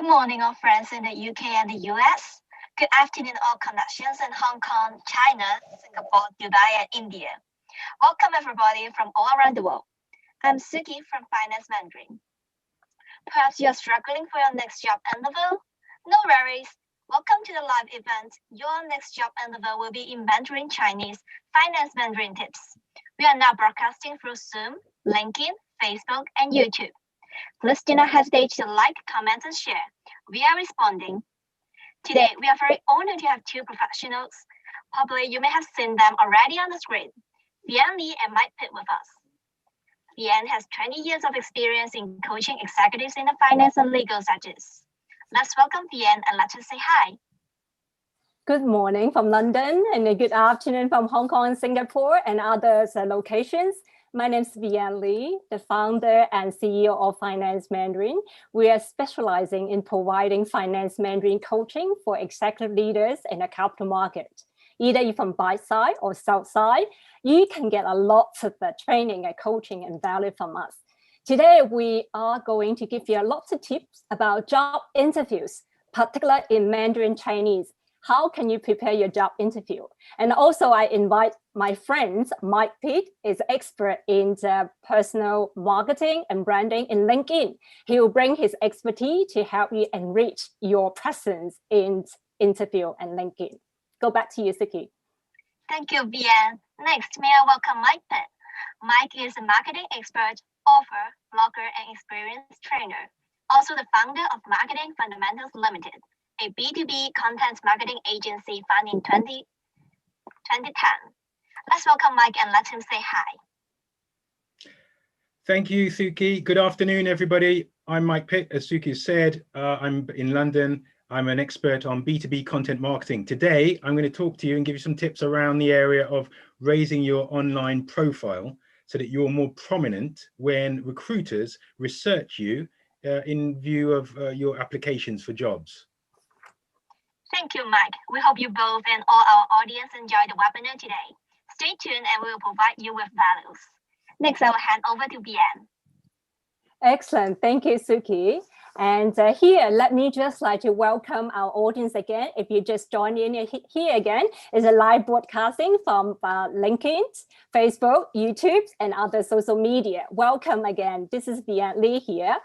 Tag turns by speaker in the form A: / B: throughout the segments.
A: Good morning, all friends in the UK and the US. Good afternoon, all connections in Hong Kong, China, Singapore, Dubai, and India. Welcome, everybody from all around the world. I'm Suki from Finance Mandarin. Perhaps you're struggling for your next job interview? No worries. Welcome to the live event. Your next job interview will be in Mandarin Chinese, Finance Mandarin Tips. We are now broadcasting through Zoom, LinkedIn, Facebook, and YouTube. Please do not hesitate to like, comment, and share. We are responding. Today, we are very honored to have two professionals. Probably you may have seen them already on the screen. Vienne and Pitt with us. Vienne has 20 years of experience in coaching executives in the finance and legal sectors. Let's welcome Vienne and let us say hi.
B: Good morning from London and a good afternoon from Hong Kong and Singapore and other locations. My name is Vienne Lee, the founder and CEO of Finance Mandarin. We are specializing in providing Finance Mandarin coaching for executive leaders in the capital market. Either you're from buy side or sell side, you can get a lot of training and coaching and value from us. Today, we are going to give you lots of tips about job interviews, particularly in Mandarin Chinese. How can you prepare your job interview? And also I invite my friends, Pitt is expert in personal marketing and branding in LinkedIn. He will bring his expertise to help you enrich your presence in interview and LinkedIn. Go back to you, Suki.
A: Thank you, Vienne. Next, may I welcome Pitt. Mike is a marketing expert, author, blogger, and experienced trainer. Also the founder of Marketing Fundamentals Limited, a B2B content marketing agency founded in 2010. Let's welcome Mike and let him say hi.
C: Thank you, Suki. Good afternoon, everybody. I'm Mike Pitt, as Suki said. I'm in London. I'm an expert on B2B content marketing. Today, I'm going to talk to you and give you some tips around the area of raising your online profile so that you're more prominent when recruiters research you in view of your applications for jobs.
A: Thank you, Mike. We hope you both and all our audience enjoy the webinar today. Stay tuned and we will provide you with values. Next, I will hand over to Vienne.
B: Excellent. Thank you, Suki. And here, let me just like to welcome our audience again. If you just joined in here again, is a live broadcasting from LinkedIn, Facebook, YouTube, and other social media. Welcome again. This is Vienne Lee here.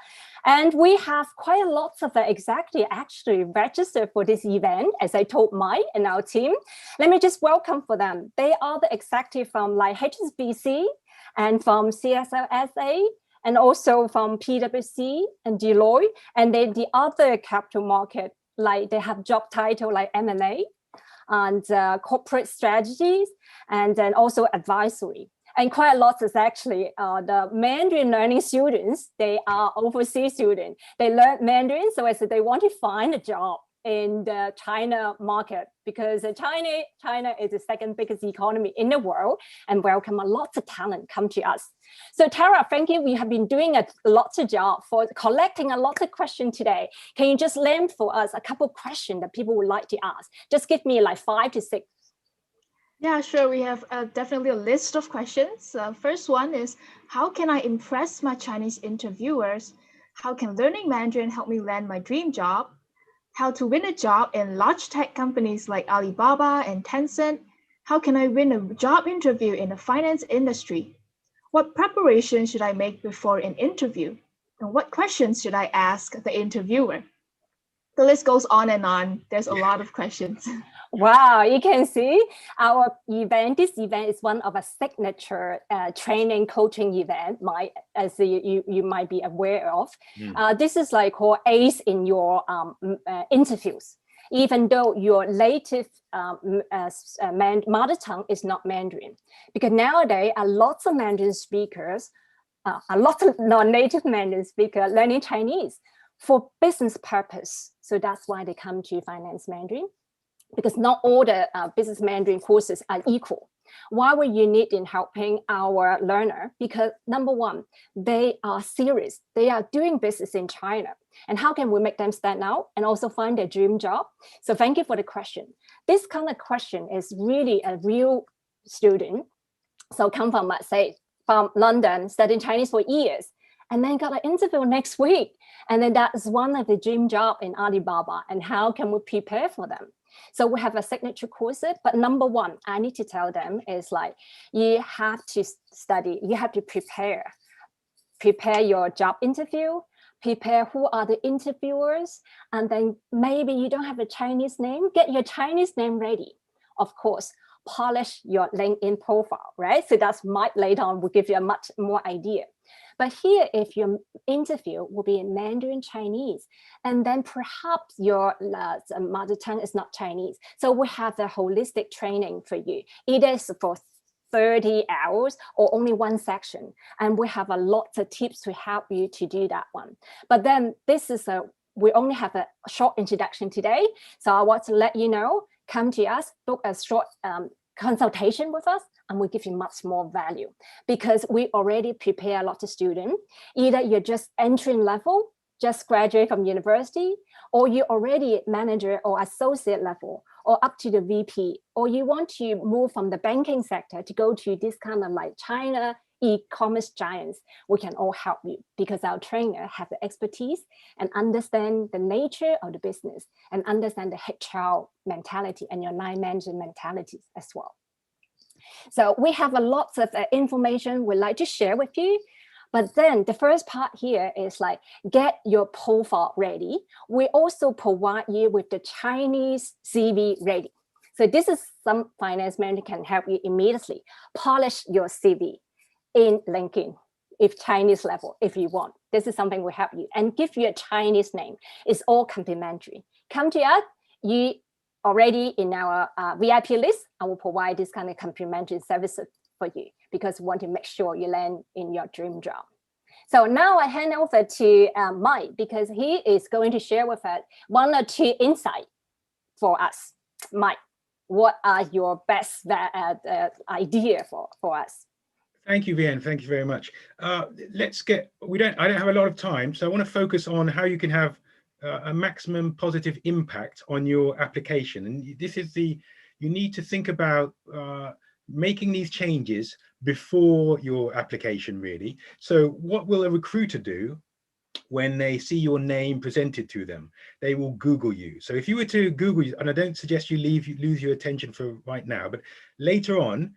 B: And we have quite a lot of executives actually registered for this event, as I told Mike and our team. Let me just welcome for them. They are the executives from like HSBC and from CSLSA, and also from PwC and Deloitte, and then the other capital market, like they have job title like M&A and corporate strategies, and then also advisory. And quite a lot is actually the Mandarin learning students. They are overseas students. They learn Mandarin, so as they want to find a job in the China market, because China is the second biggest economy in the world, and welcome a lot of talent come to us. So Tara, thank you. We have been doing a lot of job for collecting a lot of questions today. Can you just land for us a couple of questions that people would like to ask? Just give me like 5 to 6.
D: Yeah, sure. We have definitely a list of questions. First one is, how can I impress my Chinese interviewers? How can learning Mandarin help me land my dream job? How to win a job in large tech companies like Alibaba and Tencent? How can I win a job interview in the finance industry? What preparation should I make before an interview? And what questions should I ask the interviewer? The list goes on and on. There's a lot of questions.
B: Wow, you can see our event. This event is one of a signature training coaching event, as you might be aware of. This is like called ACE in your interviews, even though your native mother tongue is not Mandarin. Because nowadays, a lot of Mandarin speakers, a lot of non-native Mandarin speakers learning Chinese for business purpose. So that's why they come to Finance Mandarin, because not all the business Mandarin courses are equal. Why we're unique in helping our learner? Because number one, they are serious. They are doing business in China. And how can we make them stand out and also find their dream job? So thank you for the question. This kind of question is really a real student. So come from, let's say, from London, studying Chinese for years, and then got an interview next week. And then that's one of the dream job in Alibaba, and how can we prepare for them? So we have a signature course, but number one, I need to tell them is like, you have to study, you have to prepare your job interview, prepare who are the interviewers, and then maybe you don't have a Chinese name, get your Chinese name ready. Of course, polish your LinkedIn profile, right? So that's Mike later on will give you a much more idea. But here, if your interview will be in Mandarin Chinese, and then perhaps your mother tongue is not Chinese. So we have a holistic training for you. Either it's for 30 hours or only one section. And we have a lot of tips to help you to do that one. But then this is we only have a short introduction today. So I want to let you know, come to us, book a short consultation with us, and we give you much more value because we already prepare a lot of students. Either you're just entering level, just graduate from university, or you're already manager or associate level, or up to the VP, or you want to move from the banking sector to go to this kind of like China e-commerce giants. We can all help you because our trainer have the expertise and understand the nature of the business and understand the HR mentality and your line management mentalities as well. So we have a lot of information we'd like to share with you. But then the first part here is like, get your profile ready. We also provide you with the Chinese CV ready. So this is some finance manager can help you immediately. Polish your CV in LinkedIn, if Chinese level, if you want. This is something we help you. And give you a Chinese name. It's all complimentary. Come to us, you already in our VIP list, I will provide this kind of complimentary services for you because we want to make sure you land in your dream job. So now I hand over to Mike because he is going to share with us one or two insights for us. Mike, what are your best idea for us?
C: Thank you, Vienne. Thank you very much. I don't have a lot of time, so I want to focus on how you can have a maximum positive impact on your application. And this is you need to think about making these changes before your application, really. So what will a recruiter do when they see your name presented to them? They will Google you. So if you were to Google you, and I don't suggest you lose your attention for right now, but later on,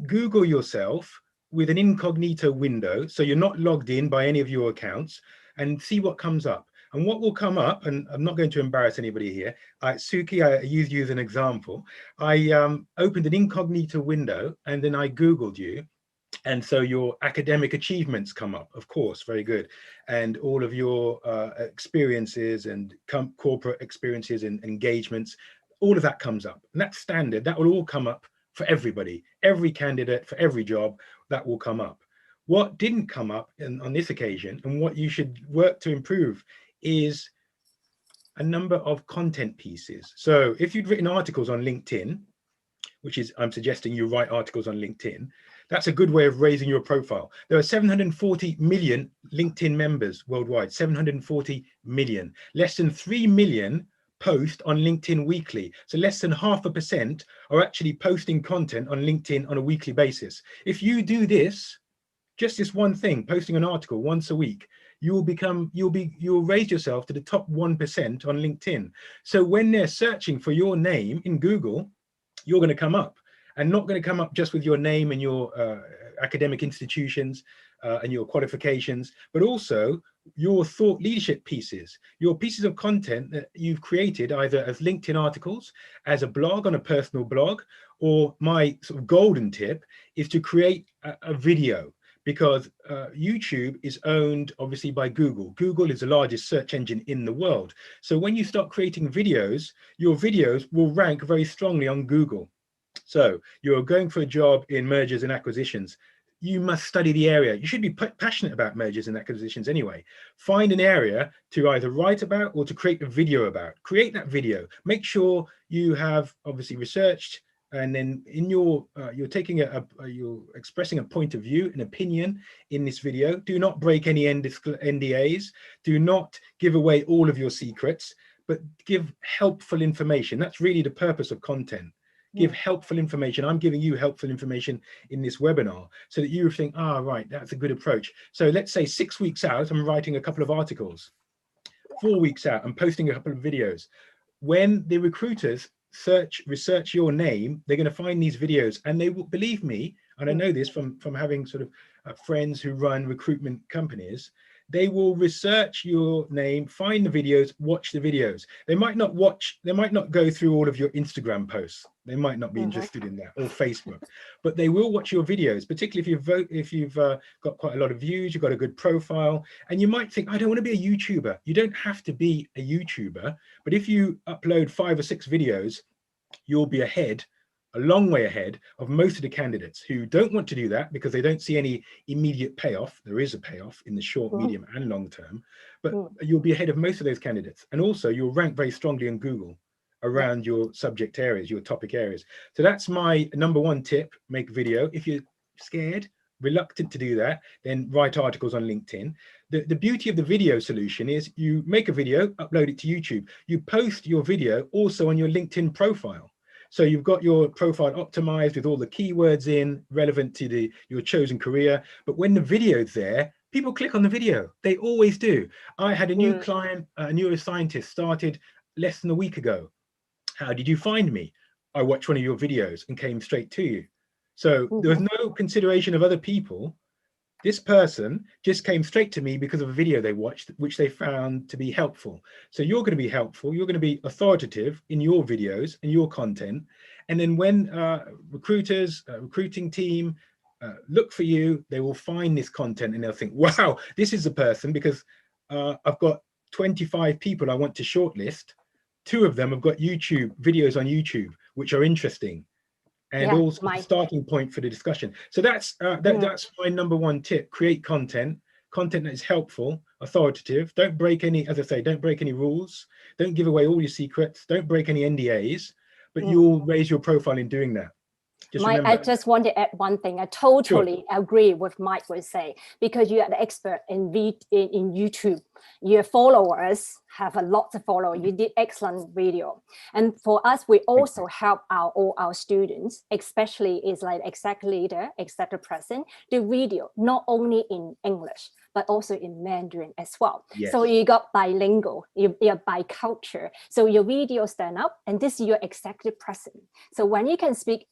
C: Google yourself with an incognito window, so you're not logged in by any of your accounts, and see what comes up. And what will come up, and I'm not going to embarrass anybody here, Suki, I used you as an example. I opened an incognito window and then I Googled you. And so your academic achievements come up, of course, very good. And all of your experiences and corporate experiences and engagements, all of that comes up. And that's standard. That will all come up for everybody, every candidate for every job, that will come up. What didn't come up on this occasion, and what you should work to improve, is a number of content pieces. So if you'd written articles on LinkedIn, which is, I'm suggesting you write articles on LinkedIn, that's a good way of raising your profile. There are 740 million LinkedIn members worldwide, 740 million. Less than 3 million post on LinkedIn weekly. So less than 0.5% are actually posting content on LinkedIn on a weekly basis. If you do this, just this one thing, posting an article once a week, you'll raise yourself to the top 1% on LinkedIn. So when they're searching for your name in Google, you're going to come up, and not going to come up just with your name and your academic institutions and your qualifications, but also your thought leadership pieces, your pieces of content that you've created either as LinkedIn articles, as a blog on a personal blog, or my sort of golden tip is to create a video. Because YouTube is owned obviously by Google. Google is the largest search engine in the world. So when you start creating videos, your videos will rank very strongly on Google. So you're going for a job in mergers and acquisitions. You must study the area. You should be passionate about mergers and acquisitions anyway. Find an area to either write about or to create a video about. Create that video. Make sure you have obviously researched, and then in you're taking you're expressing a point of view, an opinion in this video. Do not break any NDAs. Do not give away all of your secrets, but give helpful information. That's really the purpose of content. Give helpful information. I'm giving you helpful information in this webinar so that you think, right, that's a good approach. So let's say 6 weeks out, I'm writing a couple of articles. 4 weeks out, I'm posting a couple of videos. When the recruiters research your name, they're going to find these videos, and they will, believe me, and I know this from having sort of friends who run recruitment companies, they will research your name, find the videos, watch the videos. They might not go through all of your Instagram posts. They might not be interested in that, or Facebook, but they will watch your videos, particularly if you've got quite a lot of views, you've got a good profile, and you might think, I don't want to be a YouTuber. You don't have to be a YouTuber, but if you upload 5 or 6 videos, you'll be ahead, a long way ahead of most of the candidates who don't want to do that because they don't see any immediate payoff. There is a payoff in the short, medium, and long term, but you'll be ahead of most of those candidates. And also you'll rank very strongly on Google around your subject areas, your topic areas. So that's my number 1 tip: make a video. If you're scared, reluctant to do that, then write articles on LinkedIn. The beauty of the video solution is you make a video, upload it to YouTube. You post your video also on your LinkedIn profile. So you've got your profile optimized with all the keywords in relevant to your chosen career. But when the video's there, people click on the video. They always do. I had a new client, a neuroscientist, started less than a week ago. How did you find me? I watched one of your videos and came straight to you. So there was no consideration of other people. This person just came straight to me because of a video they watched, which they found to be helpful. So you're going to be helpful. You're going to be authoritative in your videos and your content. And then when recruiters, recruiting team look for you, they will find this content and they'll think, wow, this is the person, because I've got 25 people I want to shortlist. 2 of them have got YouTube videos on YouTube, which are interesting. And also the starting point for the discussion. So that's that's my number 1 tip: create content that is helpful, authoritative. Don't break any, as I say, don't break any rules. Don't give away all your secrets. Don't break any NDAs. But you'll raise your profile in doing that.
B: I just want to add one thing. I totally agree with Mike would say, because you are the expert in YouTube. Your followers have a lot of followers. You did excellent video. And for us, we also help all our students, especially is like exec leader, executive president, do video, not only in English, but also in Mandarin as well. Yes. So you got bilingual, you're bicultural. So your video stand up, and this is your executive president. So when you can speak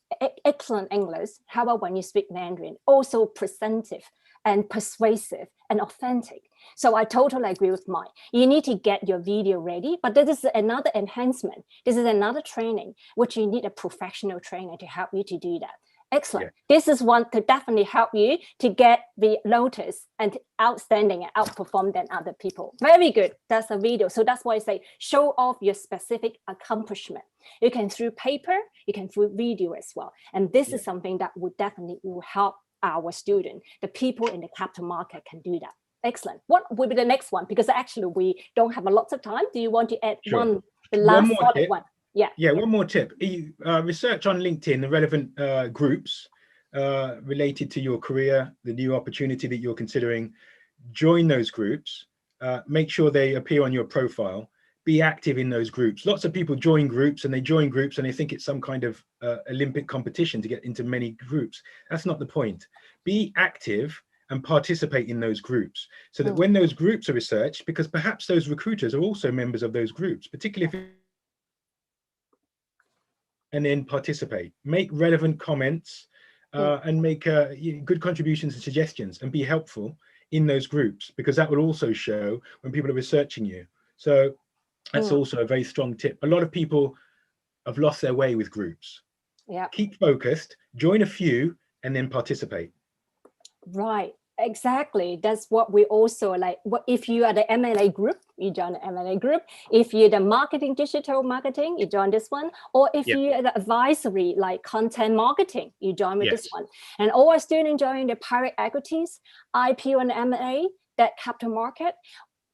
B: excellent English, how about when you speak Mandarin? Also presentive and persuasive and authentic. So I totally agree with Mike. You need to get your video ready, but this is another enhancement. This is another training, which you need a professional trainer to help you to do that. Excellent. Yeah. This is one to definitely help you to get the notice and outstanding and outperform than other people. Very good. That's a video. So that's why I say show off your specific accomplishment. You can through paper, you can through video as well. And this is something that would definitely will help our student. The people in the capital market can do that. Excellent. What will be the next one? Because actually we don't have a lot of time. Do you want to add the last solid one? Yeah,
C: one more tip. Research on LinkedIn the relevant groups related to your career, the new opportunity that you're considering. Join those groups. Make sure they appear on your profile. Be active in those groups. Lots of people join groups and they think it's some kind of Olympic competition to get into many groups. That's not the point. Be active and participate in those groups, so that when those groups are researched, because perhaps those recruiters are also members of those groups, particularly if and then participate, make relevant comments and make good contributions and suggestions, and be helpful in those groups, because that will also show when people are researching you. So that's also a very strong tip. A lot of people have lost their way with groups. Yeah. Keep focused, join a few, and then participate.
B: Right. Exactly. That's what we also like. If you are the M&A group, you join the M&A group. If you're the digital marketing, you join this one. Or if you are the advisory, like content marketing, you join with this one. And all our students join the private equities, IPO and M&A, that capital market.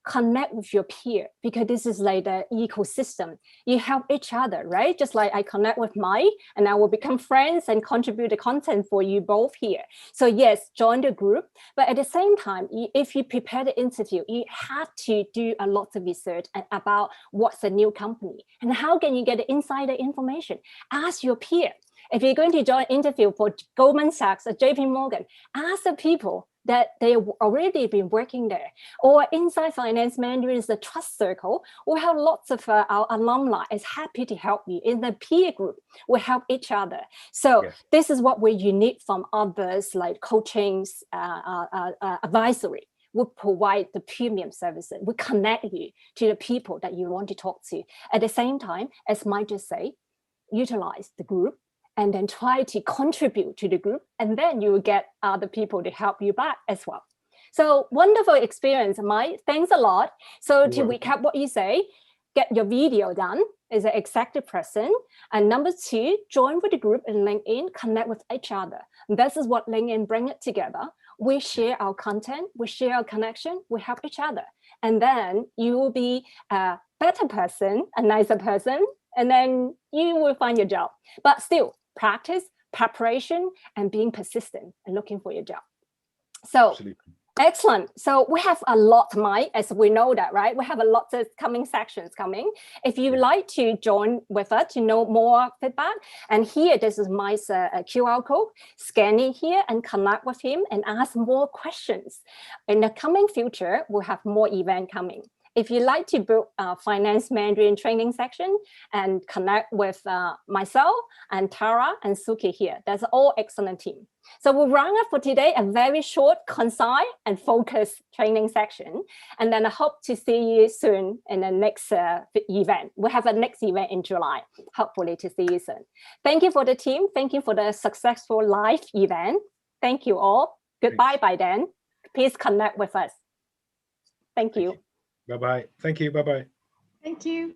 B: Connect with your peer, because this is like the ecosystem. You help each other, right? Just like I connect with Mike and I will become friends and contribute the content for you both here. So yes, join the group. But at the same time, if you prepare the interview, you have to do a lot of research about what's a new company and how can you get the insider information. Ask your peer. If you're going to join an interview for Goldman Sachs or JP Morgan, ask the people that they have already been working there. Or inside Finance Mandarin is the trust circle. We have lots of our alumni is happy to help you. In the peer group, we help each other. So
C: Yes.
B: this is what we're unique from others like coachings, advisory. We provide the premium services. We connect you to the people that you want to talk to. At the same time, as Mike just say, utilize the group and then try to contribute to the group. And then you will get other people to help you back as well. So wonderful experience, Mike. Thanks a lot. So to recap what you say, get your video done as an executive person. And number 2, join with the group in LinkedIn, connect with each other. And this is what LinkedIn bring it together. We share our content, we share our connection, we help each other. And then you will be a better person, a nicer person, and then you will find your job. But still, practice, preparation, and being persistent and looking for your job. So
C: Absolutely.
B: Excellent. So we have a lot, Mike, as we know that, right? We have a lot of coming sections coming. If you would like to join with us to know more feedback, and here, this is Mike's QR code, scan it here and connect with him and ask more questions. In the coming future, we'll have more event coming. If you'd like to book a Finance Mandarin training section and connect with myself and Tara and Suki here, that's all excellent team. So we'll run up for today a very short, concise, and focused training section. And then I hope to see you soon in the next event. We'll have a next event in July, hopefully to see you soon. Thank you for the team. Thank you for the successful live event. Thank you all. Goodbye by then. Please connect with us. Thank you.
C: Bye-bye. Thank you. Bye-bye.
D: Thank you.